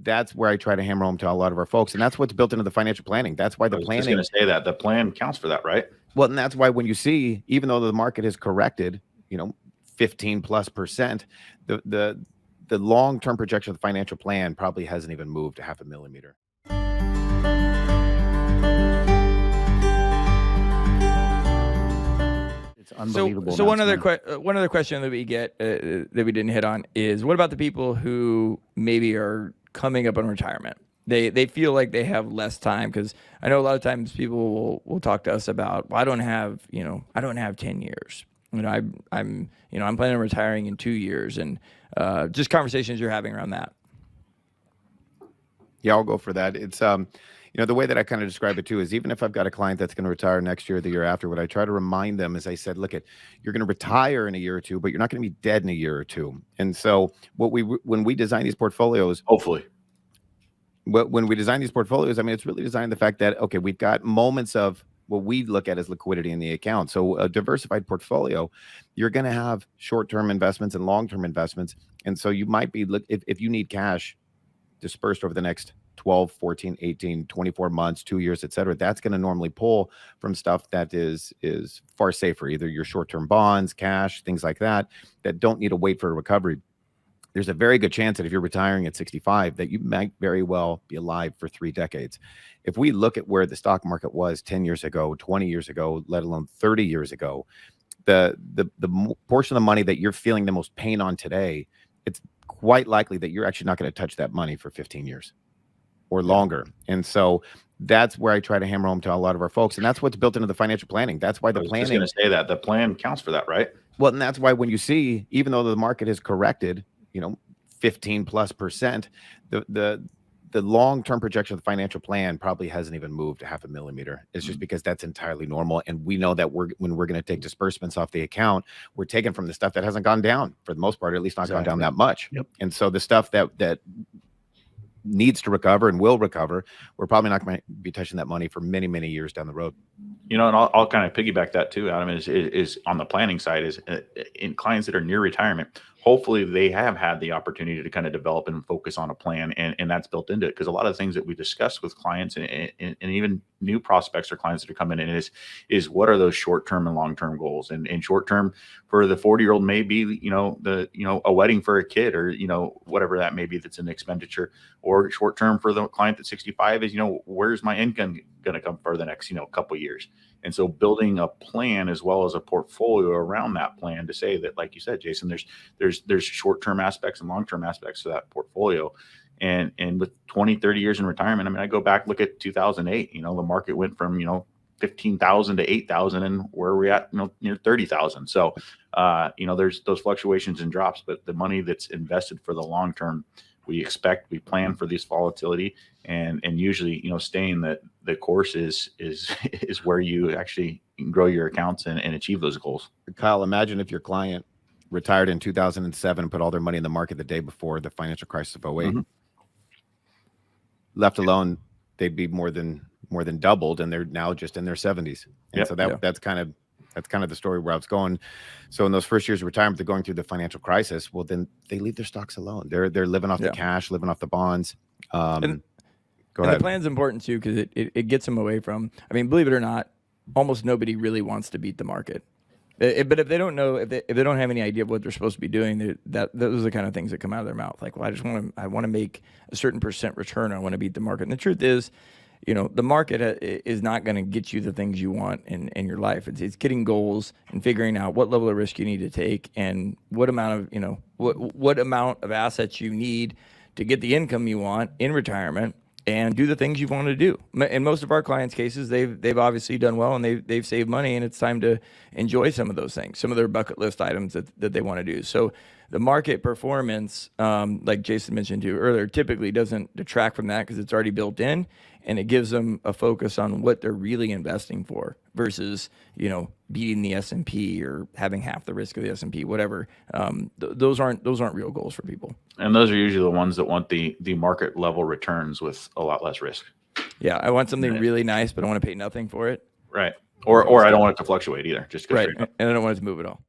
that's where I try to hammer home to a lot of our folks. And that's what's built into the financial planning. That's why the planning. I was just going to say that the plan counts for that, right? Well, and that's why when you see, even though the market has corrected, 15+%, the long-term projection of the financial plan probably hasn't even moved a half a millimeter. It's unbelievable. So one other question that we get that we didn't hit on is, what about the people who maybe are coming up on retirement? They feel like they have less time, because I know a lot of times people will talk to us about, well, I don't have 10 years. I'm planning on retiring in 2 years, and just conversations you're having around that. Yeah, I'll go for that. It's the way that I kind of describe it too is, even if I've got a client that's going to retire next year or the year after, what I try to remind them is, I said, look, you're going to retire in a year or two, but you're not going to be dead in a year or two. And so when we design these portfolios, hopefully. When we design these portfolios, I mean, it's really designed the fact that, okay, we've got moments of what we look at as liquidity in the account. So a diversified portfolio, you're going to have short-term investments and long-term investments. And so you might be, if you need cash dispersed over the next 12, 14, 18, 24 months, 2 years, et cetera, that's going to normally pull from stuff that is far safer, either your short-term bonds, cash, things like that don't need to wait for a recovery. There's a very good chance that if you're retiring at 65, that you might very well be alive for 3 decades. If we look at where the stock market was 10 years ago, 20 years ago, let alone 30 years ago, the portion of the money that you're feeling the most pain on today, it's quite likely that you're actually not going to touch that money for 15 years or longer. And so that's where I try to hammer home to a lot of our folks. And that's what's built into the financial planning. That's why the planning. I was just going to say that the plan counts for that, right? Well, and that's why when you see, even though the market has corrected, 15+%, the long-term projection of the financial plan probably hasn't even moved a half a millimeter. It's just because that's entirely normal. And we know that when we're going to take disbursements off the account, we're taking from the stuff that hasn't gone down for the most part, or at least not gone down that much. Yep. And so the stuff that needs to recover and will recover, we're probably not going to be touching that money for many, many years down the road. And I'll kind of piggyback that too, Adam, is on the planning side, is in clients that are near retirement, hopefully they have had the opportunity to kind of develop and focus on a plan, and that's built into it. Because a lot of the things that we discuss with clients and even new prospects or clients that are coming in is what are those short-term and long-term goals. And short-term for the 40-year-old may be, a wedding for a kid, or, whatever that may be, that's an expenditure. Or short-term for the client that's 65 is, where's my income going to come for the next, couple of years. And so building a plan as well as a portfolio around that plan to say that, like you said, Jason, there's short-term aspects and long-term aspects to that portfolio. And with 20, 30 years in retirement, I mean, I go back, look at 2008, the market went from, 15,000 to 8,000, and where we're at, near 30,000. So, there's those fluctuations and drops, but the money that's invested for the long term, we plan for this volatility, and usually, staying the course is where you actually can grow your accounts and achieve those goals. Kyle, imagine if your client retired in 2007 and put all their money in the market the day before the financial crisis of 08. Mm-hmm. Left alone, they'd be more than doubled, and they're now just in their 70s. And so that's kind of the story where I was going. So in those first years of retirement, they're going through the financial crisis. Well, then they leave their stocks alone. They're living off the cash, living off the bonds. Go ahead. The plan's important too, because it gets them away from, I mean, believe it or not, almost nobody really wants to beat the market. But if they don't know, if they don't have any idea of what they're supposed to be doing, those are the kind of things that come out of their mouth. Like, well, I want to make a certain % return. I want to beat the market. And the truth is, the market is not going to get you the things you want in your life. It's getting goals and figuring out what level of risk you need to take, and what amount of, what amount of assets you need to get the income you want in retirement and do the things you want to do. In most of our clients' cases, they've obviously done well, and they've saved money, and it's time to enjoy some of those things, some of their bucket list items that they want to do. So the market performance, like Jason mentioned too earlier, typically doesn't detract from that, because it's already built in, and it gives them a focus on what they're really investing for versus, beating the S&P or having half the risk of the S&P, whatever. Those aren't real goals for people. And those are usually the ones that want the market level returns with a lot less risk. Yeah, I want something really nice, but I want to pay nothing for it. Right. Or I don't want it to fluctuate either. Just right. And I don't want it to move at all.